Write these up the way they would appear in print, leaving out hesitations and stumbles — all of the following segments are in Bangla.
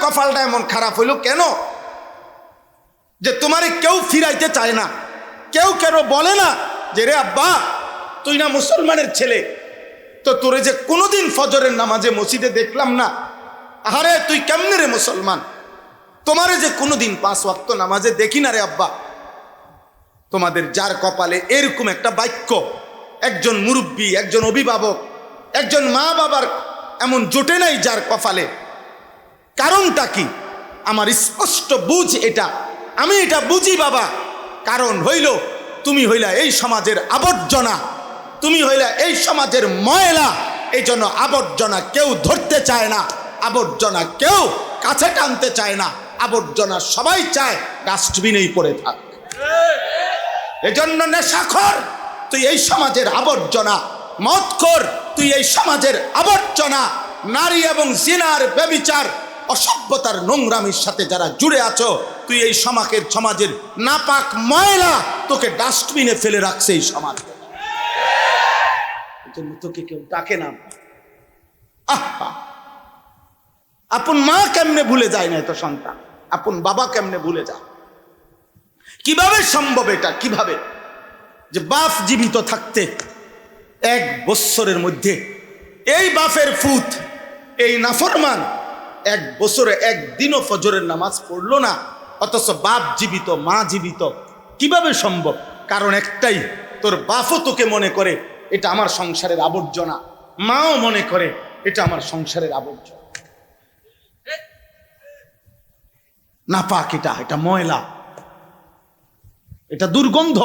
কপালটা এমন খারাপ হইল কেন যে তোমারে কেউ ফিরাইতে চায় না? কেউ কেন বলে না যে রে আব্বা তুই না মুসলমানের ছেলে, তো তোরে যে কোনোদিন ফজরের নামাজে মসজিদে দেখলাম না, আরে তুই কেমনে রে মুসলমান? তোমারে যে কোনোদিন 5 ওয়াক্ত নামাজে দেখি না রে আব্বা। তোমাদের যার কপালে এরকম একটা বাক্য, একজন মুরব্বী, একজন অভিভাবক, একজন মা বাবার এমন জোটে নাই যার কপালে, কারণটা কি? আমার স্পষ্ট বুঝ এটা, আমি এটা বুঝি বাবা। কারণ হইল তুমি হইলা এই সমাজের আবর্জনা, তুমি হইলা এই সমাজের ময়লা। এই জন্য আবর্জনা কেউ ধরতে চায় না, আবর্জনা কেউ কাছে টানতে চায় না, আবর্জনা সবাই চায় ডাস্টবিনেই পড়ে থাক। এজন্য নেশাখোর তুই এই সমাজের আবর্জনা, মদখোর তুই এই সমাজের আবর্জনা, নারী এবং জিনার ব্যভিচার অসভ্যতার নোংরামির সাথে যারা জুড়ে আছো তুই এই সমাজের নাপাক ময়লা, তোকে ডাস্টবিনে ফেলে রাখছে এই সমাজ। এজন্য তোকে কেউ ডাকে না। আপন মা কেমনে ভুলে যায় না এত সন্তান, আপন বাবা কেমনে ভুলে যায়? কিভাবে সম্ভব এটা? কিভাবে যে বাপ জীবিত থাকতে 1 বছরের মধ্যে এই বাপের ফুত, এই নাফরমান 1 বছরে একদিনও ফজরের নামাজ পড়লো না, অথচ বাপ জীবিত, মা জীবিত। কিভাবে সম্ভব? কারণ একটাই, তোর বাপও তোকে মনে করে এটা আমার সংসারের আবর্জনা, মাও মনে করে এটা আমার সংসারের আবর্জনা। নাপাক এটা ময়লা, এটা দুর্গন্ধ।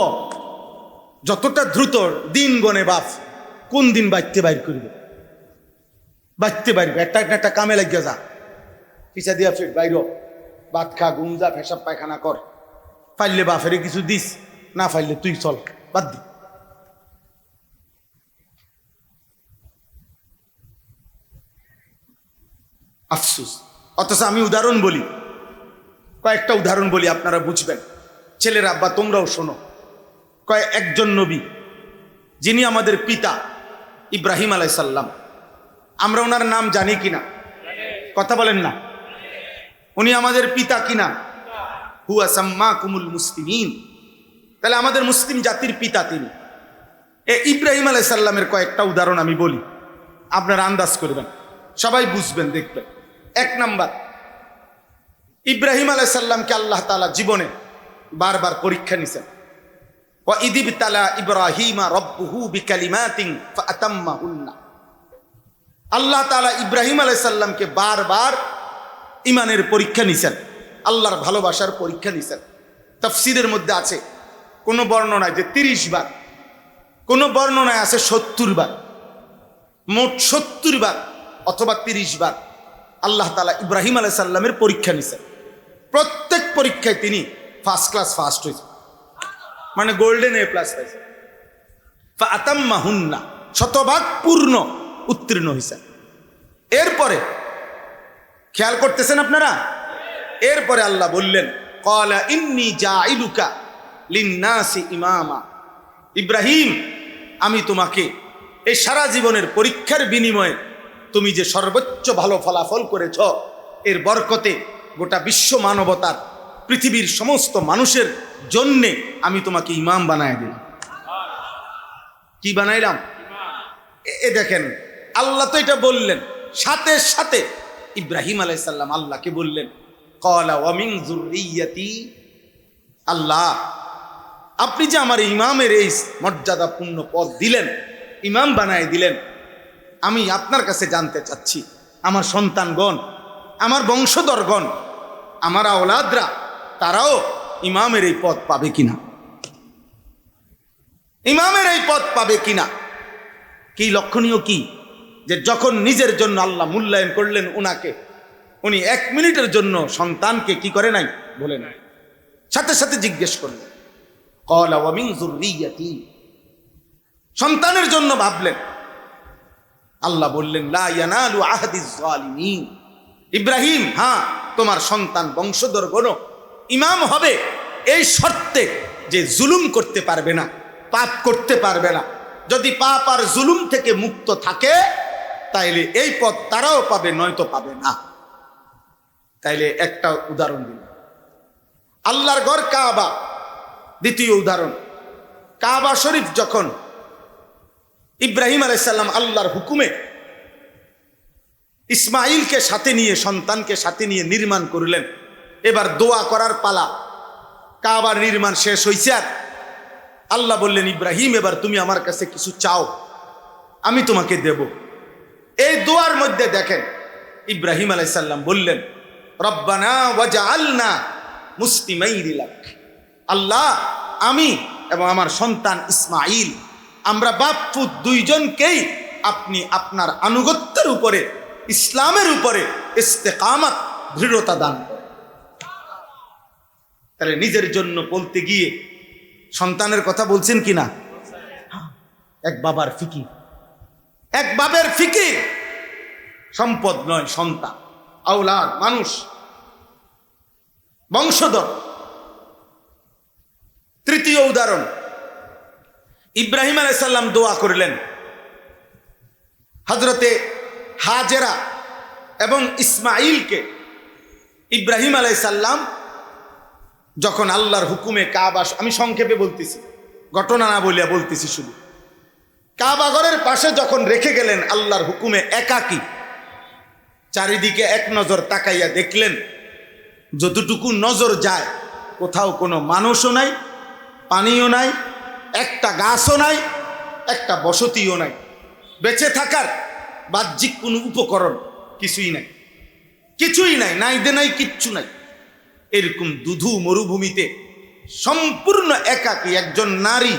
যতটা দ্রুত দিন গনে বাপ কোন দিন বাইতে বাইর করবে, বাইতে বাইরবে। একটা কামে লাগিয়ে যা, পিছা দিয়া ফির বাইর, ভাত খা, ঘুম যা, পেশাব পায়খানা কর। পাইলে বাপেরে কিছু দিস, না পাইলে তুই চল, বাদ দি। আফসুস। অথচ আমি উদাহরণ বলি, কয়েকটা উদাহরণ বলি, আপনারা বুঝবেন। ছেলের আব্বা তোমরাও শোনো। একজন নবী যিনি আমাদের পিতা ইব্রাহিম আলাইহিস সালাম, আমরা ওনার নাম জানি কিনা? কথা বলেন না। উনি আমাদের পিতা কিনা? হুয়া সাম্মাকুমুল মুসলিমিন। তাহলে আমাদের মুসলিম জাতির পিতা তিনি। ইব্রাহিম আলাইহিস সালামের কয়েকটা উদাহরণ আমি বলি, আপনারা আন্দাজ করবেন, সবাই বুঝবেন, দেখবেন। 1 নাম্বার, ইব্রাহিম আলাইহিস সালামকে আল্লাহ তাআলা জীবনে বারবার পরীক্ষা নিছেন। ওয়া ইদিবতালা ইব্রাহিমা রাব্বুহু বিকালিমাতিন ফাআতাম্মাহুন্না। আল্লাহ তাআলা ইব্রাহিম আলাইহিস সালামকে বারবার ঈমানের পরীক্ষা নিছেন, আল্লাহর ভালোবাসার পরীক্ষা নিছেন। তাফসীরের মধ্যে আছে কোন বর্ণনায় যে 30 বার, কোন বর্ণনায় আছে 70 বার, মোট 70 বার অথবা 30 বার আল্লাহ তাআলা ইব্রাহিম আলাইহিস সালামের পরীক্ষা নিছেন। প্রত্যেক পরীক্ষায় তিনি ফার্স্ট ক্লাস ফার্স্ট হয়েছে, মানে গোল্ডেন A+ পাইছে। ফাআতাম্মাহুন্না, শতভাগ পূর্ণ উত্তীর্ণ হয়েছে। এরপরে খেয়াল করতেছেন আপনারা, এরপরে আল্লাহ বললেন ক্বালা ইন্নী জাইলুকা লিন্নাসি ইমামা। ইব্রাহিম, আমি তোমাকে এই সারা জীবনের পরীক্ষার বিনিময়ে তুমি যে সর্বোচ্চ ভালো ফলাফল করেছ, এর বরকতে গোটা বিশ্ব মানবতার, পৃথিবীর সমস্ত মানুষের জন্যে আমি তোমাকে ইমাম বানায় দিলাম। কি বানাইলাম? দেখেন, আল্লাহ তো এটা বললেন, সাথে সাথে ইব্রাহিম আলাইহিস সালাম আল্লাহকে বললেন ক্বালা ওয়া মিন যুররিয়াতি। আল্লাহ, আপনি যে আমার ইমামের এই মর্যাদাপূর্ণ পদ দিলেন, ইমাম বানায় দিলেন, আমি আপনার কাছে জানতে চাচ্ছি আমার সন্তানগণ, আমার বংশধরগণ, আমার আওলাদরা, তারাও ইমামের এই পদ পাবে কিনা, ইমামের এই পদ পাবে কিনা। কি লক্ষণীয় কি যে যখন নিজের জন্য আল্লাহ মূল্যায়ন করলেন উনাকে, উনি 1 মিনিটের জন্য সন্তানকে কি করে নাই, বলে নাই, সাথে সাথে জিজ্ঞেস করলেন ক্বালা ওয়া মিন যুররিয়াতি। সন্তানের জন্য ভাবলেন। আল্লাহ বললেন লা ইয়ানালু আহদিজ জালিমিন। ইব্রাহিম, হ্যাঁ, তোমার সন্তান বংশধরগণ ইমাম হবে এই শর্তে যে জুলুম করতে পারবে না, পাপ করতে পারবে না। যদি পাপ আর জুলুম থেকে মুক্ত থাকে তাইলে এই পথ তারাও পাবে, নয়তো পাবে না। তাইলে একটা উদাহরণ দিন, আল্লাহর ঘর কাবা। দ্বিতীয় উদাহরণ, কাবা শরীফ যখন ইব্রাহিম আলাইহিস সালাম আল্লাহর হুকুমে ইসমাইলকে সাথে নিয়ে, সন্তানকে সাথে নিয়ে নির্মাণ করলেন, এবার দোয়া করার পালা। কাবার নির্মাণ শেষ হয়েছে, আর আল্লাহ বললেন, ইব্রাহিম এবার তুমি আমার কাছে কিছু চাও, আমি তোমাকে দেব। এই দোয়ার মধ্যে দেখেন ইব্রাহিম আলাইহিস সালাম বললেন, রব্বানা ওয়াজআলনা মুসলিমাইনি লাক। আল্লাহ, আমি এবং আমার সন্তান ইসমাইল, আমরা বাপ পুত দুইজনকেই আপনি আপনার আনুগত্যের উপরে, ইসলামের উপরে ইস্তেকামত, দৃঢ়তা দান করেন। তাহলে নিজের জন্য বলতে গিয়ে সন্তানের কথা বলছেন কিনা? এক বাবার ফিকির, এক বাবার ফিকির। সম্পদ নয়, সন্তান, আওলাদ, মানুষ, বংশধর। তৃতীয় উদাহরণ, ইব্রাহিম আলাইহিস সালাম দোয়া করলেন, হযরতে হাজেরা এবং ইসমাইলকে ইব্রাহিম আলাইহিস সালাম যখন আল্লাহর হুকুমে কাবা, আমি সংক্ষেপে বলতেছি, ঘটনা না বলিয়া বলতেছি শুধু, কাবা ঘরের পাশে যখন রেখে গেলেন আল্লাহর হুকুমে একাকী, চারিদিকে এক নজর তাকাইয়া দেখলেন যতটুকু নজর যায় কোথাও কোনো মানুষও নাই, পানিও নাই, একটা গাছও নাই, একটা বসতিও নাই, বেঁচে থাকার বাহ্যিক কোনো উপকরণ কিছুই নাই, কিছুই নাই, নাই দে নাই, কিচ্ছু নাই। এরকম দুধু মরুভূমিতে সম্পূর্ণ একাকী একজন নারী,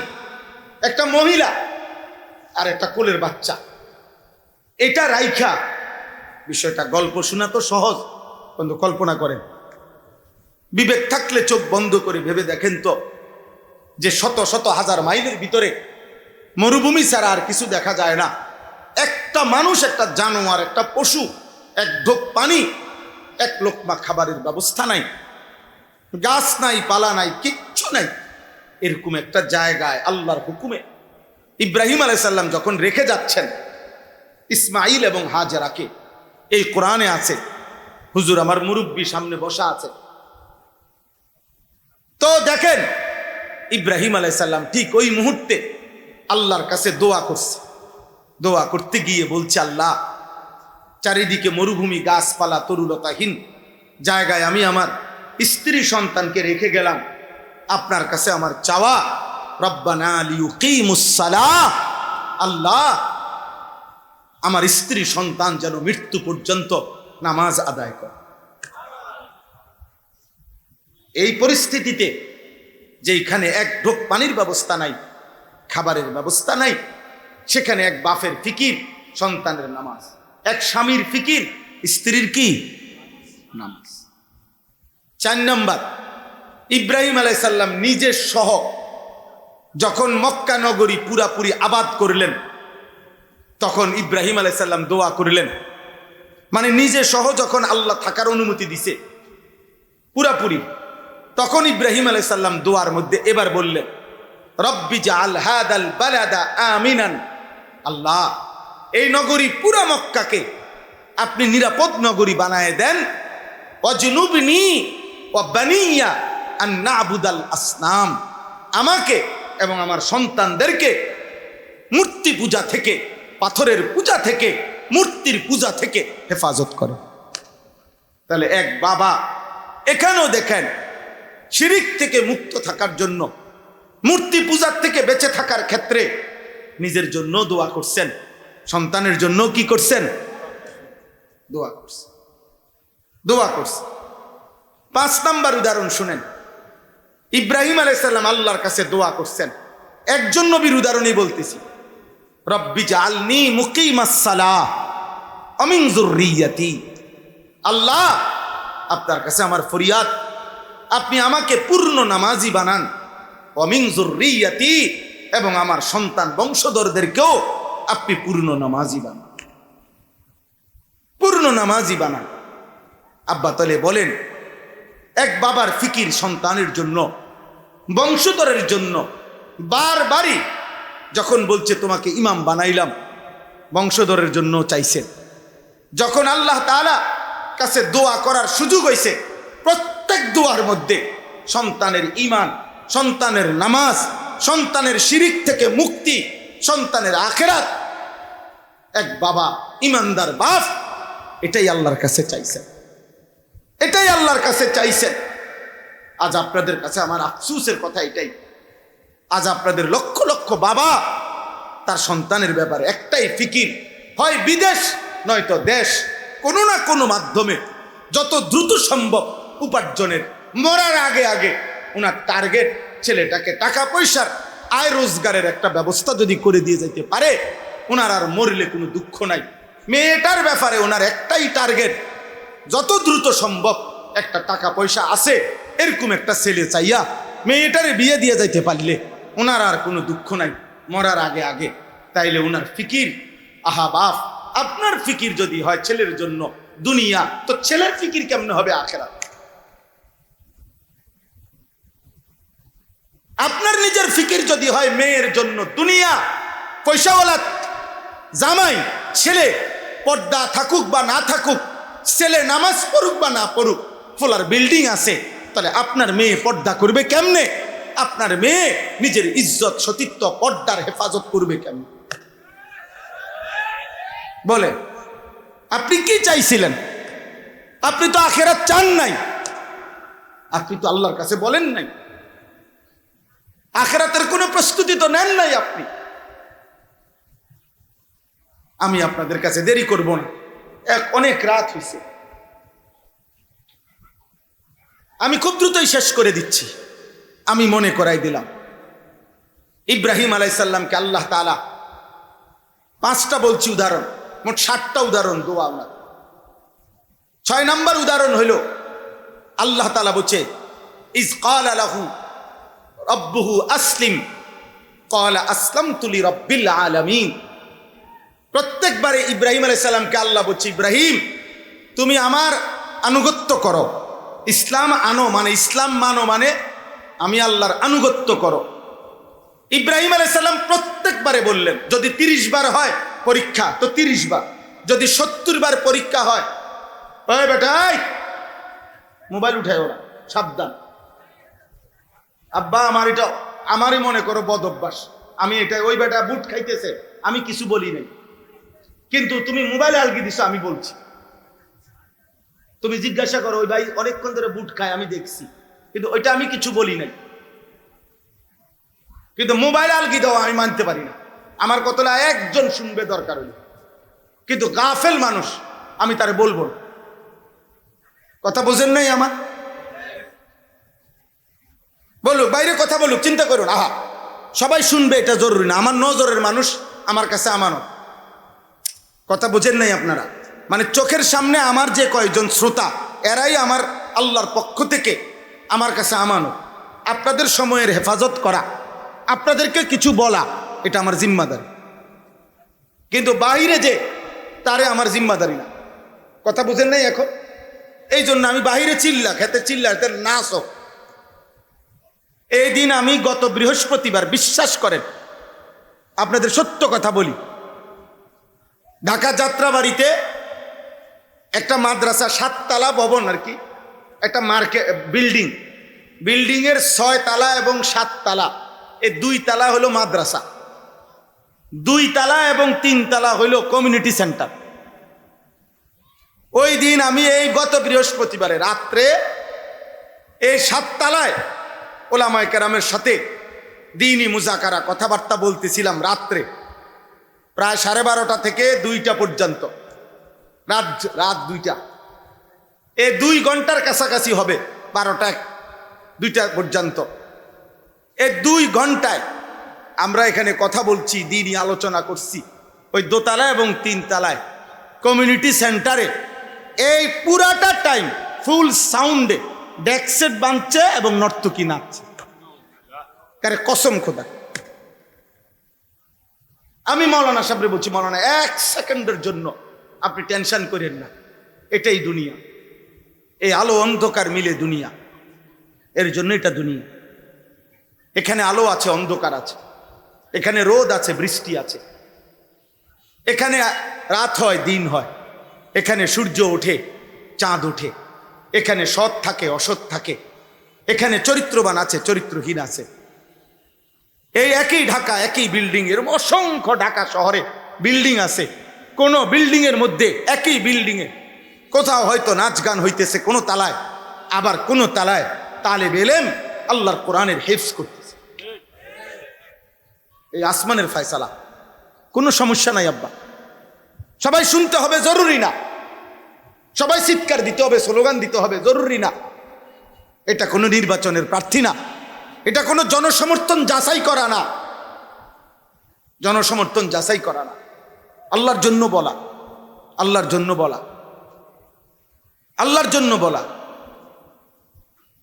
একটা মহিলা আর একটা কোলের বাচ্চা, এটা রাইখা, বিষয়টা গল্প শোনা তো সহজ, কিন্তু কল্পনা করেন, বিবেক থাকলে চোখ বন্ধ করে ভেবে দেখেন তো, যে শত শত হাজার মাইলের ভিতরে মরুভূমি ছাড়া আর কিছু দেখা যায় না, একটা মানুষ, একটা জানোয়ার, একটা পশু, এক ঢোক পানি, এক লোকমা খাবারের ব্যবস্থা নাই, গাছ নাই, পালা নাই, কিচ্ছু নাই। এরকম একটা জায়গায় আল্লাহর হুকুমে ইব্রাহিম আলাইহিস সালাম যখন রেখে যাচ্ছেন ইসমাইল এবং হাজেরাকে, এই কোরআনে আছে, হুজুর আমার মুরব্বী সামনে বসা আছে, তো দেখেন ইব্রাহিম আলাইহিস সালাম ঠিক ওই মুহূর্তে আল্লাহর কাছে দোয়া করছে। দোয়া করতে গিয়ে বলছে, আল্লাহ, চারিদিকে মরুভূমি, গাছপালা, তরুলতাহীন জায়গায় আমি আমার স্ত্রী সন্তানকে রেখে গেলাম, আপনার কাছে আমার চাওয়া, রব্বানা লিয়ুকিমুস সালাহ, আল্লাহ আমার স্ত্রী সন্তান যেন মৃত্যু পর্যন্ত নামাজ আদায় করে। এই পরিস্থিতিতে যেখানে এক ঢোক পানির ব্যবস্থা নাই, খাবারের ব্যবস্থা নাই, সেখানে এক বাপের ফিকির সন্তানের নামাজ, এক স্বামীর ফিকির স্ত্রীর কি নামাজ। 4 নম্বর, ইব্রাহিম আলাইহিস সালাম নিজের সহ যখন মক্কা নগরী পুরাপুরি আবাদ করলেন, তখন ইব্রাহিম আলাইহিস সালাম দোয়া করলেন, মানে নিজে সহ যখন আল্লাহ থাকার অনুমতি দিছে পুরাপুরি, তখন ইব্রাহিম আলাইহিস সালাম দোয়ার মধ্যে এবার বললেন, রব্বি জাআল হাদাল বালাদা আমিনান, আল্লাহ এই নগরী পুরা মক্কাকে আপনি নিরাপদ নগরী বানায় দেন, ওয়াজনুবনি ওয়া বানিয়া আন না'বুদাল আসনাম, আমাকে এবং আমার সন্তানদেরকে মূর্তি পূজা থেকে, পাথরের পূজা থেকে, মূর্তির পূজা থেকে হেফাজত করে। তাহলে এক বাবা এখানেও দেখেন শিরিক থেকে মুক্ত থাকার জন্য, মূর্তি পূজার থেকে বেঁচে থাকার ক্ষেত্রে নিজের জন্য দোয়া করছেন, সন্তানের জন্য কি করছেন? দোয়া করছেন, দোয়া করছেন। 5 নম্বর উদাহরণ শুনেন, ইব্রাহিম আলাইহিস সালাম আল্লাহর কাছে দোয়া করছেন, একজন নবীর উদাহরণই বলতেছি, রব্বি জাআলনি মুকিমাস সালাহ ওয়া মিন যুররিয়াতি, আল্লাহ আপনার কাছে আমার ফরিয়াদ, আপনি আমাকে পূর্ণ নামাজি বানান, ওয়া মিন যুররিয়াতি, এবং আমার সন্তান বংশধরদেরকেও আপনি পূর্ণ নামাজি বানান, পূর্ণ নামাজি বানান। আব্বা তাহলে বলেন, এক বাবার ফিকির সন্তানের জন্য, বংশধরের জন্য, বারবারই যখন বলছে তোমাকে ইমাম বানাইলাম, বংশধরের জন্য চাইছেন। যখন আল্লাহ তাআলা কাছে দোয়া করার সুযোগ হয়েছে, প্রত্যেক দোয়ার মধ্যে সন্তানের ঈমান, সন্তানের নামাজ, সন্তানের শিরিক থেকে মুক্তি, সন্তানের আখিরাত। এক বাবা, ঈমানদার বাপ, এটাই আল্লাহর কাছে চাইছেন, এটাই আল্লাহর কাছে চাইছেন। আজ আপনাদের কাছে আমার আফসোসের কথা এটাই, আজ আপনাদের লক্ষ লক্ষ বাবা তার সন্তানের ব্যাপারে একটাই ফিকির, হয় বিদেশ নয়তো দেশ, কোনো না কোনো মাধ্যমে যত দ্রুত সম্ভব উপার্জনের, মরার আগে আগে ওনার টার্গেট ছেলেটাকে টাকা পয়সার আয় রোজগারের একটা ব্যবস্থা যদি করে দিয়ে যেতে পারে, ওনার আর মরলে কোনো দুঃখ নাই। মেয়েটার ব্যাপারে ওনার একটাই টার্গেট, যত দ্রুত সম্ভব একটা টাকা পয়সা আছে এরকম একটা ছেলে চাইয়া মেয়েটারে বিয়ে দিয়ে যাইতে পারলে ওনার আর কোনো দুঃখ নাই মরার আগে আগে। তাইলে ওনার ফিকির, আহা বাপ, আপনার ফিকির যদি হয় ছেলের জন্য দুনিয়া, তো ছেলের ফিকির কেমনে হবে আখিরাত? আপনার নিজের ফিকির যদি হয় মেয়ের জন্য দুনিয়া, পয়সাওয়ালা জামাই, ছেলে পর্দা থাকুক বা না থাকুক, ছেলে নামাজ পড়ুক বা না পড়ুক, ফোলার বিল্ডিং আছে, তাহলে আপনার মেয়ে পর্দা করবে কেমনে? আপনার মেয়ে নিজের ইজ্জত, সতীত্ব, পর্দার হেফাজত করবে কেমনে? বলে আপনি কি চাইছিলেন? আপনি তো আখিরাত চান নাই, আপনি তো আল্লাহর কাছে বলেন নাই, আখিরাতের কোনো প্রস্তুতি তো নেন নাই আপনি। আমি আপনাদের কাছে দেরি করব না, অনেক রাত হয়েছে, আমি খুব দ্রুতই শেষ করে দিচ্ছি। আমি মনে করাই দিলাম, ইব্রাহিম আলাইহিস সালামকে আল্লাহ তাআলা 5টা বলছি উদাহরণ, মোট 7টা উদাহরণ দোয়া ওনার। 6 নম্বর উদাহরণ হইল আল্লাহ তাআলা বলছে, ইজ ক্বালা লাহু রব্বুহু আসলিম ক্বালা আসলামতু লিরাব্বিল আলামিন। প্রত্যেকবারে ইব্রাহিম আলাইহিস সালামকে আল্লাহ বলছে, ইব্রাহিম তুমি আমার আনুগত্য করো, ইসলাম আনো, মানে ইসলাম মানো, মানে আমি আল্লাহর আনুগত্য করো। ইব্রাহিম আলাইহিস সালাম প্রত্যেকবারে বললেন, যদি 30 বার হয় পরীক্ষা তো 30 বার, যদি 70 বার পরীক্ষা হয়, ওই বেটা মোবাইল উঠায় ওরা, সাবধান। আব্বা আমার এটা, আমারই মনে করো বদ অভ্যাস, আমি এটা, ওই বেটা বুট খাইতেছে আমি কিছু বলি নাই, কিন্তু তুমি মোবাইলে আলগি দিছো আমি বলছি। তুমি জিজ্ঞাসা করো, ওই ভাই অনেকক্ষণ ধরে বুট খায় আমি দেখছি, কিন্তু ওইটা আমি কিছু বলি নাই, কিন্তু মোবাইল আলগি দাও আমি মানতে পারি না। আমার কতলা একজন শুনবে দরকার হইল, কিন্তু গাফেল মানুষ আমি তারে বলবো না। কথা বোঝেন নাই আমার? বলুক বাইরে কথা বলুক, চিন্তা করুন, আহা সবাই শুনবে এটা জরুরি না, আমার নজরের মানুষ আমার কাছে আমানত। কথা বোঝেন নাই আপনারা? মানে চোখের সামনে আমার যে কয়েকজন শ্রোতা, এরাই আমার আল্লাহর পক্ষ থেকে আমার কাছে আমানত। আপনাদের সময়ের হেফাজত করা, আপনাদেরকে কিছু বলা, এটা আমার জিম্মাদারি, কিন্তু বাইরে যে তারে আমার জিম্মাদারি না। কথা বুঝেন নাই এখন? এই জন্য আমি বাহিরে চিল্লা খেতে চিল্লা নাচ হোক। এই দিন আমি গত বৃহস্পতিবার, বিশ্বাস করেন আপনাদের সত্য কথা বলি, ঢাকা যাত্রাবাড়িতে একটা মাদ্রাসা, 7 তলা ভবন আর কি, একটা মার্কেট বিল্ডিংয়ের 6 তলা এবং 7 তলা, এই 2 তলা হলো মাদ্রাসা, 2 তলা এবং 3 তলা হইল কমিউনিটি সেন্টার। ওই দিন আমি এই গত বৃহস্পতিবারে রাত্রে এই 7 তলায় ওলামায়ে কেরামের সাথে দ্বীনি মুজাকারা, কথাবার্তা বলতেছিলাম রাত্রে, প্রায় 12:30 থেকে 2টা পর্যন্ত, রাত 2টা, এই 2 ঘন্টার কাছাকাছি হবে, 12টা 2টা পর্যন্ত। এই 2 ঘন্টায় আমরা এখানে কথা বলছি, দ্বীনি আলোচনা করছি, ওই 2 তলা এবং 3 তলায় কমিউনিটি সেন্টারে। এই পুরাটা টাইম ফুল সাউন্ডে ডেকসেট বাঁধছে এবং নর্তকী নাচছে, কারে কসম খোদা। আমি মৌলানা সাহেবরে বলছি, মৌলানা 1 সেকেন্ডের জন্য আপনি টেনশন করেন না, এটাই দুনিয়া, এই আলো অন্ধকার মিলে দুনিয়া, এর জন্য এটা দুনিয়া। এখানে আলো আছে, অন্ধকার আছে, এখানে রোদ আছে, বৃষ্টি আছে, এখানে রাত হয়, দিন হয়, এখানে সূর্য ওঠে, চাঁদ ওঠে, এখানে সৎ থাকে অসৎ থাকে, এখানে চরিত্রবান আছে চরিত্রহীন আছে। এই একই ঢাকা, একই বিল্ডিং এর অসংখ্য ঢাকা শহরে বিল্ডিং আছে, কোন বিল্ডিং এর মধ্যে একই বিল্ডিং এ কোথাও হয়তো নাচ গান হইতেছে কোন তালায়, আবার কোন তালায় তালেব ইলম আল্লাহর কোরআনের হিফজ করতেছে। এই আসমানের ফয়সালা, কোনো সমস্যা নাই আব্বা। সবাই শুনতে হবে জরুরি না, সবাই চিৎকার দিতে হবে, স্লোগান দিতে হবে জরুরি না। এটা কোনো নির্বাচনের প্রার্থী না, এটা কোনো জনসমর্থন যাচাই করা না, জনসমর্থন যাচাই করা না। আল্লাহর জন্য বলা, আল্লাহর জন্য বলা, আল্লাহর জন্য বলা।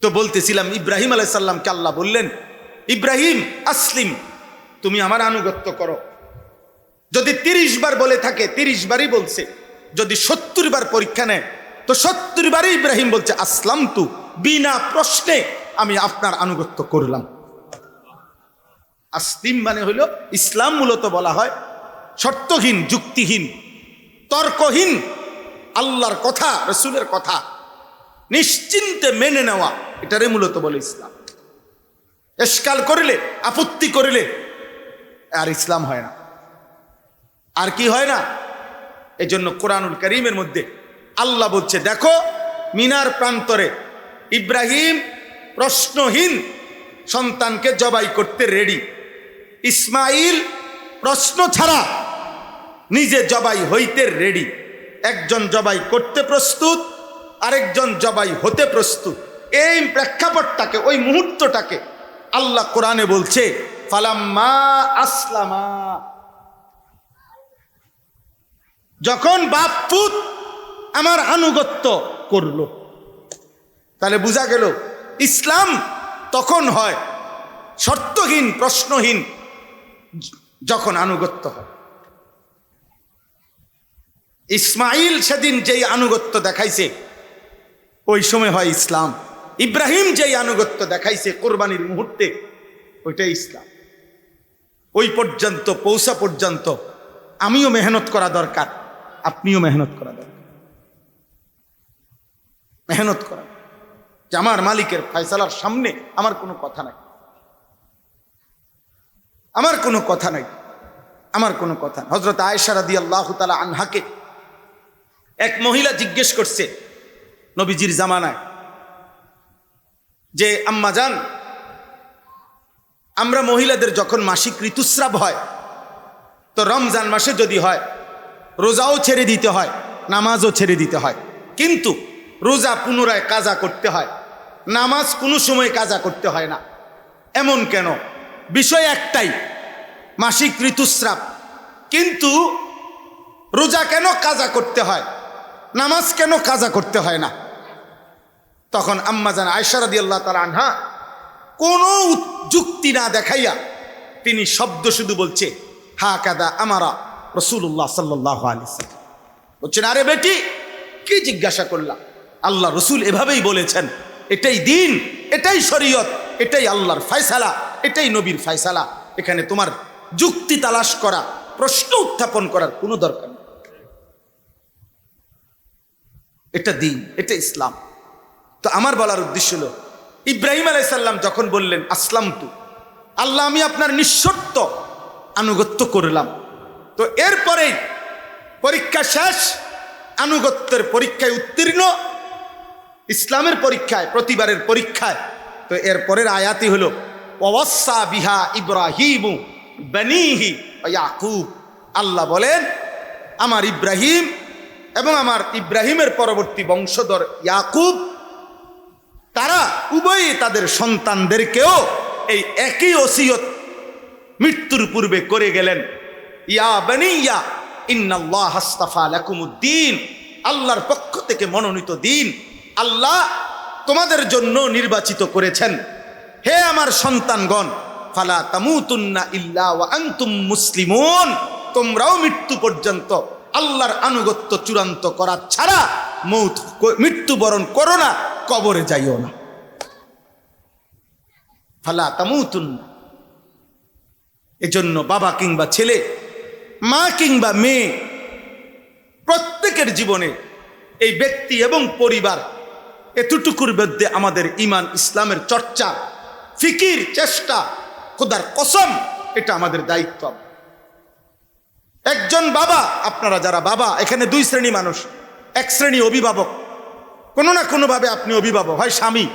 তো বলতেছিলাম ইব্রাহিম আলাইহিস সালামকে আল্লাহ বললেন, ইব্রাহিম আসলিম, তুমি আমার আনুগত্য করো। যদি 30 বার বলে থাকে 30 বারই বলছে, যদি 70 বার পরীক্ষা নেয় তো 70 বারই ইব্রাহিম বলছে আসলাম তু, বিনা প্রশ্নে আমি আপনার আনুগত্য করলাম। আসলিম মানে হইল ইসলাম, মূলত বলা হয় শর্তহীন, যুক্তিহীন, তর্কহীন আল্লাহর কথা রসুলের কথা নিশ্চিন্তে মেনে নেওয়া, এটারে মূলত বলে ইসলাম। এশকাল করলে, আপত্তি করলে আর ইসলাম হয় না। আর কি হয় না? এই জন্য কোরআনুল কারীমের মধ্যে আল্লাহ বলছে, দেখো মিনার প্রান্তরে ইব্রাহিম প্রশ্নহীন সন্তানকে জবাই করতে রেডি, ইসমাইল প্রশ্ন ছাড়া নিজে জবাই হইতে রেডি। একজন জবাই করতে প্রস্তুত, আরেকজন জবাই হতে প্রস্তুত। এই প্রেক্ষাপটটাকে, ওই মুহূর্তটাকে আল্লাহ কোরআনে বলছে ফালাম্মা আসলামা, যখন বাপ পুত আমার আনুগত্য করলো। তাহলে বোঝা গেল ইসলাম তখন হয় শর্তহীন, প্রশ্নহীন, যখন আনুগত্য হয়। ইসমাইল সেদিন যেই আনুগত্য দেখাইছে ওই সময় হয় ইসলাম। ইব্রাহিম যেই আনুগত্য দেখাইছে কোরবানির মুহূর্তে, ওইটাই ইসলাম। ওই পর্যন্ত পৌঁছা পর্যন্ত আমিও মেহনত করা দরকার, আপনিও মেহনত করা দরকার। মেহনত করা, যে আমার মালিকের ফয়সালার সামনে আমার কোনো কথা নাই, আমার কোনো কথা নাই, আমার কোনো কথা। হযরত আয়েশা রাদিয়াল্লাহু তাআলা আনহাকে এক মহিলা জিজ্ঞেস করছে নবীজির জামানায়, যে আম্মা জান, আমরা মহিলাদের যখন মাসিক ঋতুস্রাব হয়, তো রমজান মাসে যদি হয় রোজাও ছেড়ে দিতে হয়, নামাজও ছেড়ে দিতে হয়, কিন্তু রোজা পুনরায় কাজা করতে হয়, নামাজ কোনো সময় কাজা করতে হয় না। এমন কেন? বিষয় একটাই, মাসিক ঋতুস্রাব, কিন্তু রোজা কেন কাজা করতে হয়, নামাজ কেন কাজা করতে হয় না? তখন আম্মা জান আয়েশা রাদিয়াল্লাহু তাআলা আনহা কোনো যুক্তি না দেখাইয়া তিনি শব্দ শুধু বলছে হাকাদা আমারা রাসূলুল্লাহ সাল্লাল্লাহু আলাইহি ওয়াসাল্লাম। বলছেন, আরে বেটি, কি জিজ্ঞাসা করলাম? আল্লাহ রসুল এভাবেই বলেছেন, এটাই দিন, এটাই শরীয়ত, এটাই আল্লাহর ফয়সালা, এটাই নবীর ফয়সালা। এখানে তোমার যুক্তি তালাশ করা, প্রশ্ন উত্থাপন করার কোনো দরকার নেই। এটা দিন, এটা ইসলাম। তো আমার বলার উদ্দেশ্য হলো, ইব্রাহিম আলাইহিস সালাম যখন বললেন আসলামতু, আল্লাহ আমি আপনার নিঃশর্ত আনুগত্য করলাম, তো এরপরেই পরীক্ষা শেষ, আনুগত্যের পরীক্ষায় উত্তীর্ণ, ইসলামের পরীক্ষায়, প্রতিবারের পরীক্ষায়। তো এরপরের আয়াতি হলো ওয়াসা বিহা ইব্রাহিমু বানিহি ওয়া ইয়াকুব। আল্লাহ বলেন, আমার ইব্রাহিম এবং আমার ইব্রাহিমের পরবর্তী বংশধর ইয়াকুব, তারা উভয়ই তাদের সন্তানদেরকেও এই একই ওসিয়ত মৃত্যুর পূর্বে করে গেলেন, ইয়া বানিয়া ইন্নাল্লাহ আস্তাফা লাকুমুদ্দিন, আল্লাহর পক্ষ থেকে মনোনীত দিন আল্লাহ তোমাদের জন্য নির্বাচিত করেছেন। হে আমার সন্তানগণ, ফালা তামুতুন্না ইল্লা ওয়া আনতুম মুসলিমুন, তোমরাও মৃত্যু পর্যন্ত আল্লাহর আনুগত্য চূড়ান্ত করা ছাড়া মৃত্যুবরণ করো না, কবরে যাইও না। ফালা তামুতুন্না, এজন্য বাবা কিংবা ছেলে, মা কিংবা মেয়ে, প্রত্যেকের জীবনে এই ব্যক্তি এবং পরিবার, এতটুকুর মধ্যে আমাদের ঈমান ইসলামের চর্চা, ফিকির, চেষ্টা, খোদার কসম এটা আমাদের দায়িত্ব। একজন বাবা, আপনারা যারা বাবা, এখানে দুই শ্রেণী মানুষ। এক শ্রেণী অভিভাবক, কোনো না কোনোভাবে আপনি অভিভাবক, হয় স্বামী,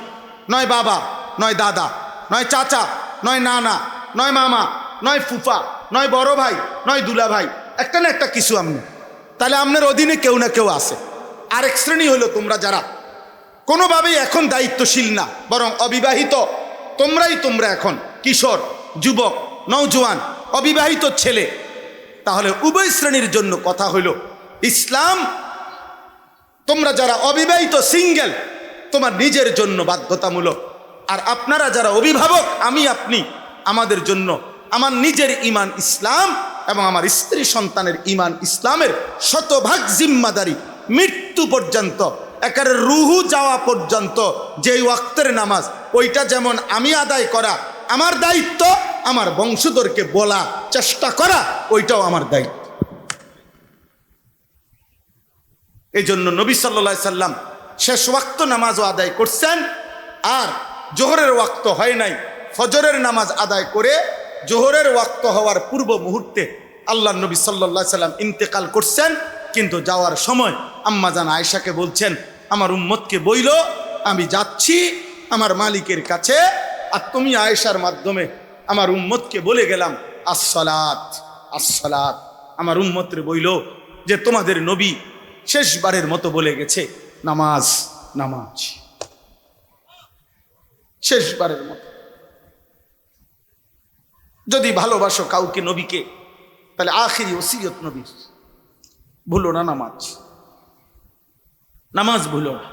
নয় বাবা, নয় দাদা, নয় চাচা, নয় নানা, নয় মামা, নয় ফুফা, নয় বড় ভাই, নয় দুলা ভাই, একটা না একটা কিছু আপনি, তাহলে আপনার অধীনে কেউ না কেউ আছে। আরেক শ্রেণী হলো তোমরা যারা কোনোভাবেই এখন দায়িত্বশীল না, বরং অবিবাহিত। তোমরা এখন কিশোর, যুবক, নওজোয়ান, অবিবাহিত ছেলে। তাহলে উভয় শ্রেণীর জন্য কথা হইল, ইসলাম তোমরা যারা অবিবাহিত সিঙ্গেল, তোমার নিজের জন্য বাধ্যতামূলক। আর আপনারা যারা অভিভাবক, আমি আপনি, আমাদের জন্য আমার নিজের ঈমান ইসলাম এবং আমার স্ত্রী সন্তানের ঈমান ইসলামের শতভাগ জিম্মাদারি, মৃত্যু পর্যন্ত, একেবারে রুহু যাওয়া পর্যন্ত যেই ওয়াক্তের নামাজ, ওইটা যেমন আমি আদায় করা আমার দায়িত্ব, আমার বংশধরকে বলা, চেষ্টা করা, ওইটাও আমার দায়িত্ব। এই জন্য নবী সাল্লাল্লাহু আলাইহি সাল্লাম শেষ ওয়াক্ত নামাজও আদায় করছেন, আর জোহরের ওয়াক্ত হয় নাই, ফজরের নামাজ আদায় করে জোহরের ওয়াক্ত হওয়ার পূর্ব মুহূর্তে আল্লাহ নবী সাল্লাল্লাহু আলাইহি সাল্লাম ইন্তেকাল করছেন। কিন্তু যাওয়ার সময় আম্মা জান আয়েশাকে বলছেন, আমার উম্মতকে বইল আমি যাচ্ছি আমার মালিকের কাছে, আর তুমি আয়েশার মাধ্যমে আমার উম্মতকে বলে গেলাম আসসালাত আসসালাত। আমার উম্মতরে বইল যে তোমাদের নবী শেষবারের মতো বলে গেছে নামাজ নামাজ, শেষবারের মতো। যদি ভালোবাসো কাউকে, নবীকে, তাহলে আখিরি ওসিয়ত নবীর, ভুলো না নামাজ, নামাজ ভুলো না।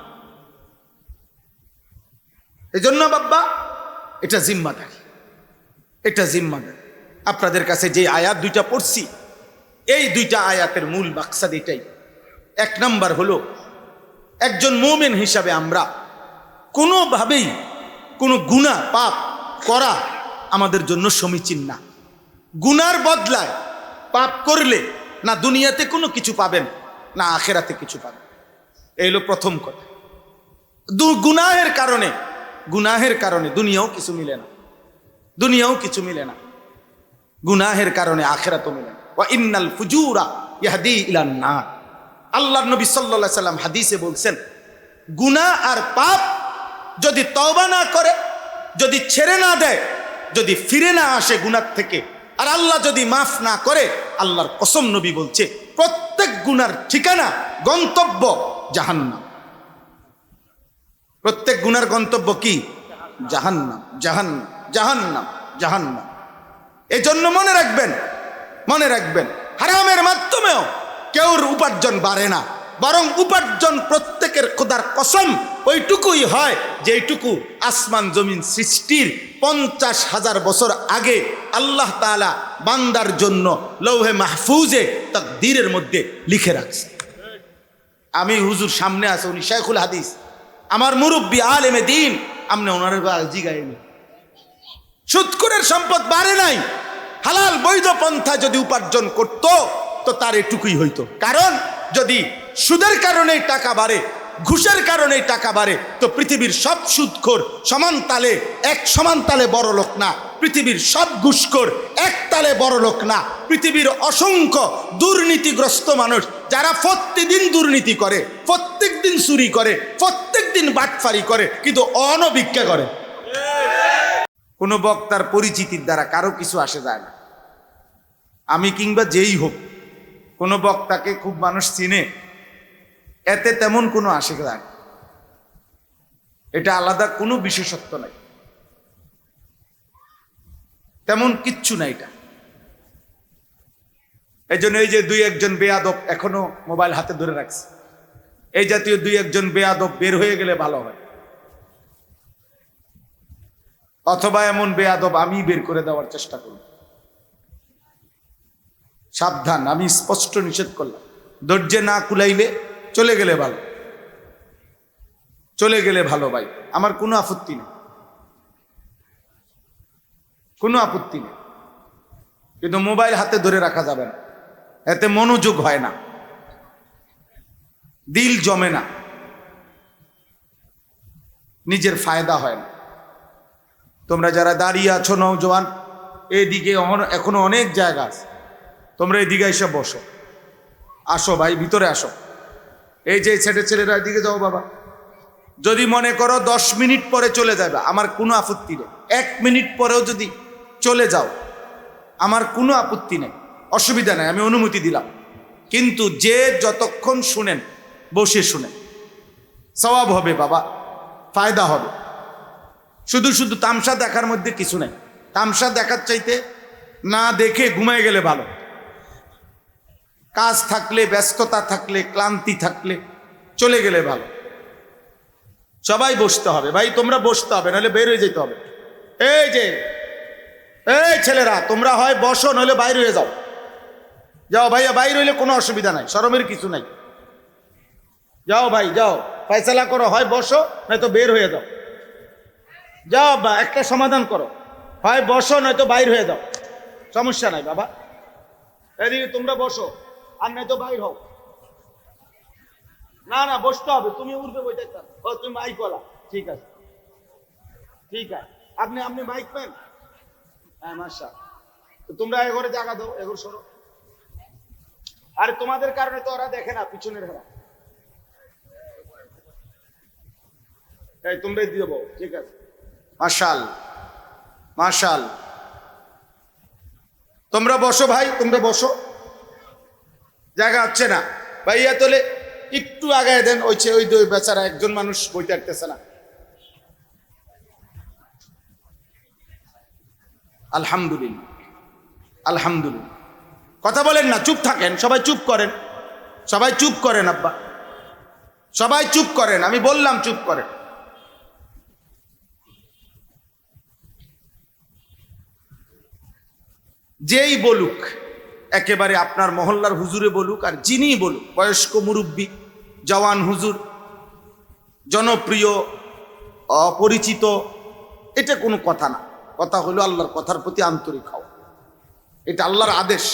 এই জন্য বাবা, এটা জিম্মাদারি, এটা জিম্মাদারি। আপনাদের কাছে যে আয়াত দুইটা পড়ছি, এই দুইটা আয়াতের মূল মাকসাদ এটাই। এক নাম্বার হলো, একজন মুমিন হিসাবে আমরা কোনোভাবেই কোনো গুনাহ পাপ করা আমাদের জন্য সমীচীন না। গুনার বদলায় পাপ করলে না দুনিয়াতে কোনো কিছু পাবেন, না আখেরাতে কিছু পাবেন। এই হলো প্রথম কথা। গুনাহের কারণে দুনিয়াও কিছু মিলে না, দুনিয়াও কিছু মিলে না, গুনাহের কারণে আখেরাতও মিলে না। ওয়া ইন্নাল ফুজুরা ইয়াহদি ইলান নার। আল্লাহর নবী সাল্লাল্লাহু আলাইহি সাল্লাম হাদিসে বলছেন, গুনাহ আর পাপ যদি তওবা না করে, যদি ছেড়ে না দেয়, যদি ফিরে না আসে গুনাহ থেকে, আর আল্লাহ যদি মাফ না করে, আল্লাহর কসম নবী বলছে প্রত্যেক গুনার ঠিকানা, গন্তব্য জাহান্নাম। প্রত্যেক গুনার গন্তব্য কি? জাহান্নাম, জাহান্নাম, জাহান্নাম, জাহান্নাম। এজন্য মনে রাখবেন হারামের মাধ্যমেও কেউর উপার্জন বাড়ে না, বরং উপার্জন প্রত্যেকের খোদার কসম ওইটুকুই হয় যেইটুকু আসমান জমিন সৃষ্টির 50,000 বছর আগে আল্লাহ তাআলা বান্দার জন্য লৌহে মাহফুজে তাকদীরের মধ্যে লিখে রাখছে। আমি হুজুর সামনে আছে, উনি শাইখুল হাদিস, আমার মুরব্বী আলেমে দিন, আমনে ওনার জিগাইনি। সুদখোরের সম্পদ বাড়ে নাই, হালাল বৈধ পন্থা যদি উপার্জন করত তো তার এটুকুই হইতো। কারণ যদি সুদের কারণেই টাকা বাড়ে, ঘুষের কারণেই টাকা বাড়ে, তো পৃথিবীর সব সুদখোর সমান তালে বড় লোক না, পৃথিবীর সব ঘুষখোর এক তালে বড় লোক না। পৃথিবীর অসংখ্য দুর্নীতিগ্রস্ত মানুষ যারা প্রত্যেকদিন দুর্নীতি করে, প্রত্যেক দিন চুরি করে, প্রত্যেক দিন বাটফারি করে, কিন্তু অনভিক্ষা করে। কোনো বক্তার পরিচিতির দ্বারা কারো কিছু আসে যায় না। আমি কিংবা যেই হোক, কোনো বক্তাকে খুব মানুষ চিনে, এতে তেমন কোনো আসে যায় না। এটা আলাদা কোনো বিশেষত্ব নাই, তেমন কিচ্ছু নাই এটা। এই জন্য এই যে দুই একজন বেয়াদব এখনো মোবাইল হাতে ধরে রাখছে, এই জাতীয় দুই একজন বেয়াদব বের হয়ে গেলে ভালো হয়, অথবা এমন বেয়াদব আমি বের করে দেওয়ার চেষ্টা করব। সাবধান, আমি স্পষ্ট নিষেধ করলাম। ধৈর্যে না কুলাইলে চলে গেলে ভালো ভাই, আমার কোনো আপত্তি নেই, কোনো আপত্তি নেই। কিন্তু মোবাইল হাতে ধরে রাখা যাবে না, এতে মনোযোগ হয় না। দিল জমে না, নিজের ফায়দা হয় না। তোমরা যারা দাঁড়িয়ে আছো নওজোয়ান, এইদিকে এখনো অনেক জায়গা আছে, তোমরা এইদিকে এসে বসো। আসো ভাই, ভিতরে আসো। এই যে ছেলে ছেলেরা এদিকে যাও বাবা। যদি মনে করো 10 মিনিট পরে চলে যাবে, আমার কোনো আপত্তি নেই। 1 মিনিট পরেও যদি চলে যাও, আমার কোনো আপত্তি নেই, অসুবিধা নেই, আমি অনুমতি দিলাম। কিন্তু যে যতক্ষণ শুনেন, বসে শুনেন, সওয়াব হবে বাবা, ফায়দা হবে। শুধু শুধু তামসা দেখার মধ্যে কিছু নেই। তামসা দেখার চাইতে না দেখে ঘুমায় গেলে ভালো। কাজ থাকলে, ব্যস্ততা থাকলে, ক্লান্তি থাকলে চলে গেলে ভালো। সবাই বসতে হবে ভাই, তোমরা বসতে হবে, নাহলে বের হয়ে যেতে হবে। এই যে এই ছেলেরা, তোমরা হয় বসো, নাহলে বাইরে হয়ে যাও। যাও ভাইয়া, বাইরে হইলে কোনো অসুবিধা নাই, শরমের কিছু নাই। যাও ভাই, যাও, ফয়সালা করো, হয় বসো নয়তো বের হয়ে যাও। যাও বা একটা সমাধান করো, হয় বসো নয়তো বাইর হয়ে যাও, সমস্যা নাই বাবা। এদিকে তোমরা বসো, আর নয়তো বাইর হও। না না, বসতে হবে, তুমি উঠবে বইতে। ও তুমি বাইক বলা, ঠিক আছে, ঠিক আছে। আপনি বাইক পেন? হ্যাঁ মাশা। তো তোমরা এঘরে জায়গা দাও, এঘর সরো। আরে তোমাদের কারণে তো ওরা দেখে না, পিছনের হেরা। এই তোমরাই দিয়ে দেবো, ঠিক আছে। মাশাল মাশাল। তোমরা বসো ভাই, তোমরা বসো, জায়গা হচ্ছে না ভাইয়া। তোলে একটু আগায় দেন, ওই বেচারা একজন মানুষ বইতে আসতেছে না। আলহামদুলিল্লাহ আলহামদুলিল্লাহ। কথা বলেন না, চুপ থাকেন, সবাই চুপ করেন, সবাই চুপ করেন আব্বা, সবাই চুপ করেন, আমি বললাম চুপ করেন। যেই বলুক, একেবারে আপনার মহল্লার হুজুরে বলুক আর যিনি বলুক, বয়স্ক মুরব্বী, জওয়ান হুজুর, জনপ্রিয়, অপরিচিত, এটা কোনো কথা না। কথা হলো আল্লাহর কথার প্রতি আন্তরিক হও। এটা আল্লাহর আদেশ,